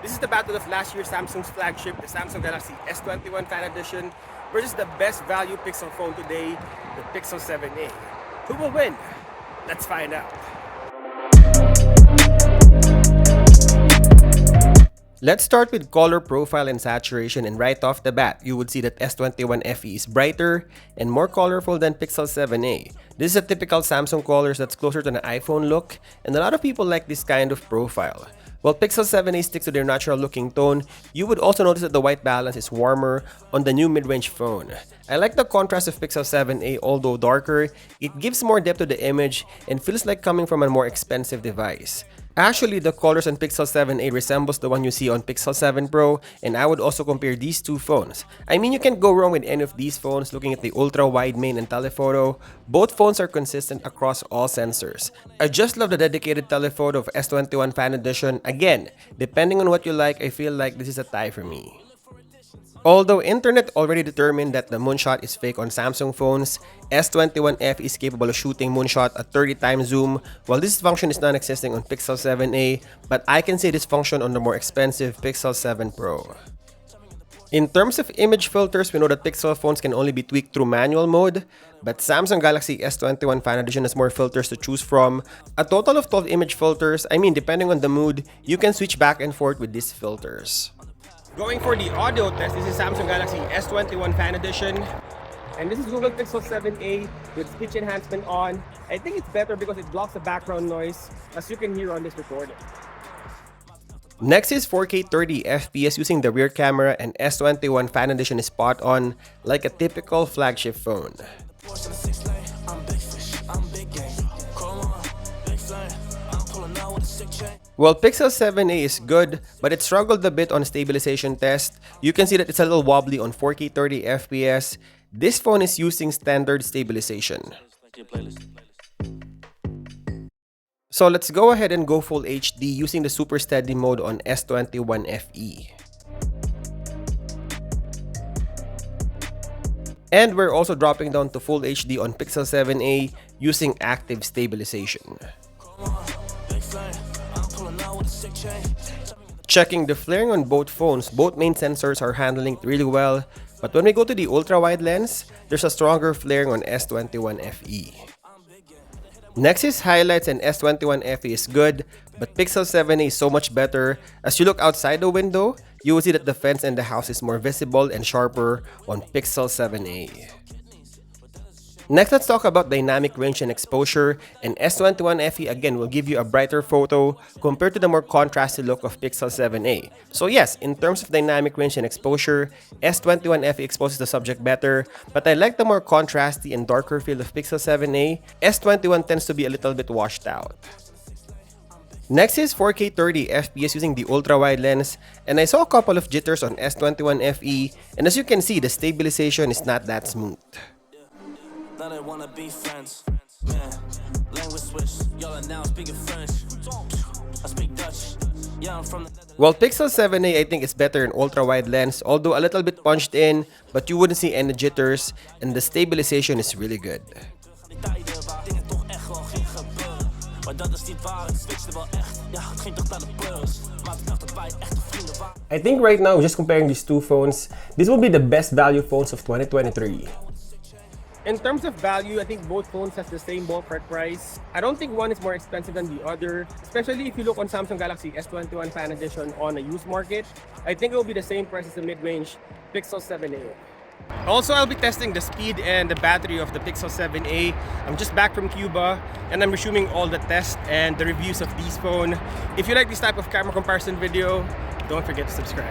This is the battle of last year's Samsung's flagship, the Samsung Galaxy S21 Fan Edition, versus the best value Pixel phone today, the Pixel 7a. Who will win? Let's find out. Let's start with color profile and saturation, and right off the bat, you would see that S21 FE is brighter and more colorful than Pixel 7a. This is a typical Samsung colors that's closer to an iPhone look, and a lot of people like this kind of profile. While Pixel 7a sticks to their natural looking tone, you would also notice that the white balance is warmer on the new mid-range phone. I like the contrast of Pixel 7a, although darker, it gives more depth to the image and feels like coming from a more expensive device. Actually, the colors on Pixel 7a resembles the one you see on Pixel 7 Pro, and I would also compare these two phones. I mean, you can't go wrong with any of these phones. Looking at the ultra-wide main and telephoto, both phones are consistent across all sensors. I just love the dedicated telephoto of S21 Fan Edition. Again, depending on what you like, I feel like this is a tie for me. Although internet already determined that the Moonshot is fake on Samsung phones, S21 FE is capable of shooting Moonshot at 30 times zoom, while this function is non-existing on Pixel 7a, but I can see this function on the more expensive Pixel 7 Pro. In terms of image filters, we know that Pixel phones can only be tweaked through manual mode, but Samsung Galaxy S21 Fan Edition has more filters to choose from. A total of 12 image filters. I mean, depending on the mood, you can switch back and forth with these filters. Going for the audio test, this is Samsung Galaxy S21 Fan Edition. And this is Google Pixel 7a with speech enhancement on. I think it's better because it blocks the background noise, as you can hear on this recording. Next is 4K 30 FPS using the rear camera, and S21 Fan Edition is spot on, like a typical flagship phone. Well, Pixel 7a is good, but it struggled a bit on stabilization test. You can see that it's a little wobbly on 4K 30 FPS. This phone is using standard stabilization. So let's go ahead and go full HD using the super steady mode on S21 FE. And we're also dropping down to full HD on Pixel 7a using active stabilization. Checking the flaring on both phones, both main sensors are handling it really well, but when we go to the ultra-wide lens, there's a stronger flaring on S21 FE. Next is highlights, and S21 FE is good, but Pixel 7a is so much better. As you look outside the window, you will see that the fence and the house is more visible and sharper on Pixel 7a. Next, let's talk about dynamic range and exposure, and S21 FE again will give you a brighter photo compared to the more contrasty look of Pixel 7a. So yes, in terms of dynamic range and exposure, S21 FE exposes the subject better, but I like the more contrasty and darker feel of Pixel 7a. S21 tends to be a little bit washed out. Next is 4K 30 FPS using the ultra-wide lens, and I saw a couple of jitters on S21 FE, and as you can see, the stabilization is not that smooth. That I wanna be friends. Yeah. Language switch. Y'all are now speaking French. I speak Dutch. Yeah, I'm from the... Well, Pixel 7a I think is better in ultra-wide lens, although a little bit punched in, but you wouldn't see any jitters, and the stabilization is really good. I think right now, just comparing these two phones, this will be the best value phones of 2023. In terms of value, I think both phones has the same ballpark price. I don't think one is more expensive than the other, especially if you look on Samsung Galaxy S21 Fan Edition on a used market. I think it will be the same price as the mid-range Pixel 7a. Also, I'll be testing the speed and the battery of the Pixel 7a. I'm just back from Cuba, and I'm resuming all the tests and the reviews of these phones. If you like this type of camera comparison video, don't forget to subscribe.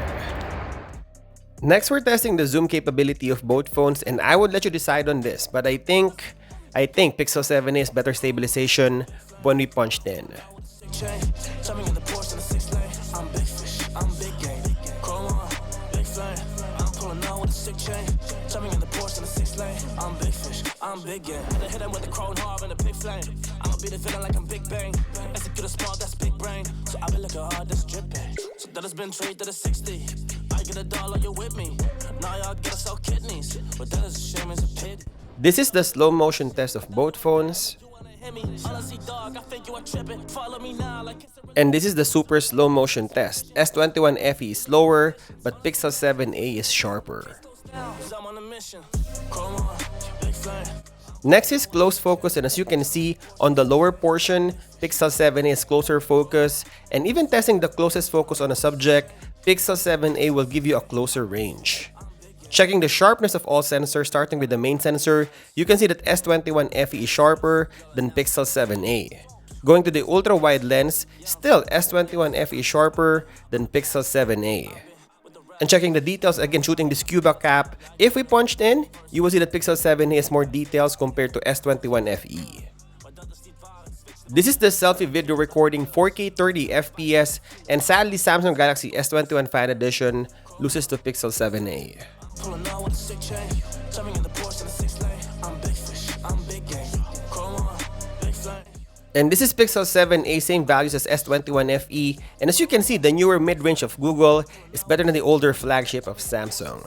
Next, we're testing the zoom capability of both phones, and I would let you decide on this, but I think Pixel 7a is better stabilization when we punched in. This is the slow motion test of both phones. And this is the super slow motion test. S21 FE is slower, but Pixel 7a is sharper. Next is close focus, and as you can see on the lower portion, Pixel 7a is closer focus, and even testing the closest focus on a subject, Pixel 7a will give you a closer range. Checking the sharpness of all sensors, starting with the main sensor, you can see that S21 FE is sharper than Pixel 7a. Going to the ultra-wide lens, still S21 FE is sharper than Pixel 7a. And checking the details, again shooting this Cuba cap, if we punched in, you will see that Pixel 7a has more details compared to S21 FE. This is the selfie video recording 4K 30 FPS, and sadly Samsung Galaxy S21 Fan Edition loses to Pixel 7a. And this is Pixel 7a, same values as S21 FE, and as you can see, the newer mid-range of Google is better than the older flagship of Samsung.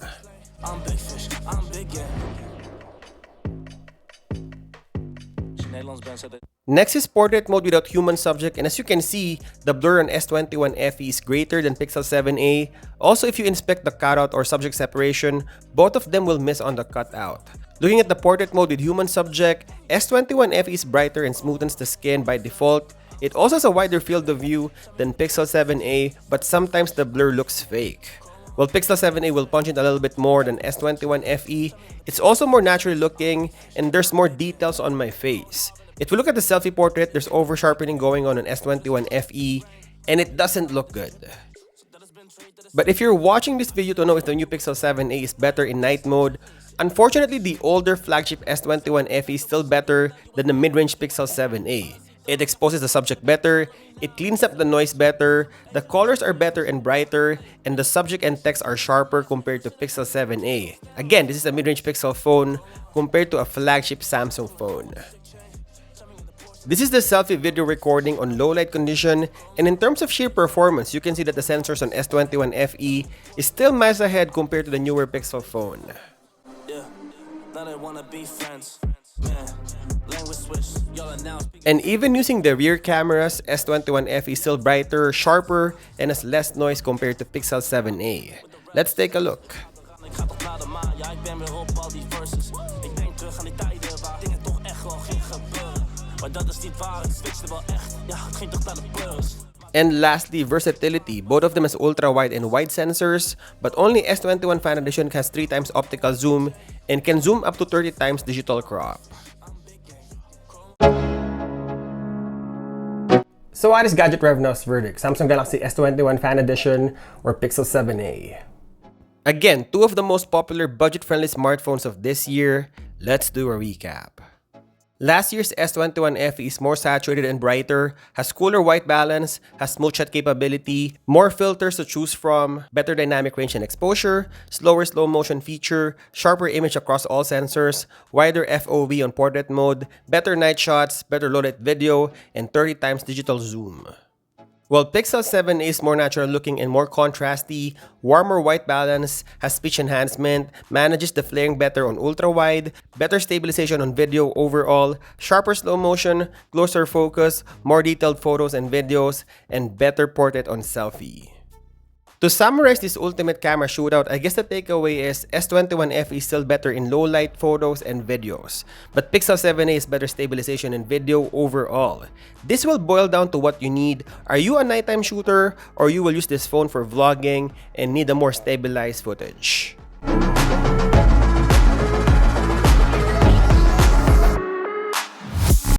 Next is portrait mode without human subject, and as you can see, the blur on S21 FE is greater than Pixel 7a. Also, if you inspect the cutout or subject separation, both of them will miss on the cutout. Looking at the portrait mode with human subject, S21 FE is brighter and smoothens the skin by default. It also has a wider field of view than Pixel 7a, but sometimes the blur looks fake. While Pixel 7a will punch in a little bit more than S21 FE, it's also more naturally looking and there's more details on my face. If we look at the selfie portrait, there's over-sharpening going on S21 FE, and it doesn't look good. But if you're watching this video to know if the new Pixel 7a is better in night mode, unfortunately the older flagship S21 FE is still better than the mid-range Pixel 7a. It exposes the subject better, it cleans up the noise better, the colors are better and brighter, and the subject and text are sharper compared to Pixel 7a. Again, this is a mid-range Pixel phone compared to a flagship Samsung phone. This is the selfie video recording on low light condition, and in terms of sheer performance, you can see that the sensors on S21 FE is still miles ahead compared to the newer Pixel phone. And even using the rear cameras, S21 FE is still brighter, sharper, and has less noise compared to Pixel 7a. Let's take a look. And lastly, versatility. Both of them has ultra-wide and wide sensors, but only S21 Fan Edition has 3 times optical zoom and can zoom up to 30 times digital crop. So what is Gadget Rev Now's verdict? Samsung Galaxy S21 Fan Edition or Pixel 7a? Again, 2 of the most popular budget-friendly smartphones of this year. Let's do a recap. Last year's S21 FE is more saturated and brighter, has cooler white balance, has Moonshot capability, more filters to choose from, better dynamic range and exposure, slower slow motion feature, sharper image across all sensors, wider FOV on portrait mode, better night shots, better low light video, and 30 times digital zoom. While Pixel 7a is more natural looking and more contrasty, warmer white balance, has speech enhancement, manages the flaring better on ultra-wide, better stabilization on video overall, sharper slow motion, closer focus, more detailed photos and videos, and better portrait on selfie. To summarize this ultimate camera shootout, I guess the takeaway is S21 FE is still better in low light photos and videos, but Pixel 7a is better stabilization and video overall. This will boil down to what you need. Are you a nighttime shooter, or you will use this phone for vlogging and need a more stabilized footage?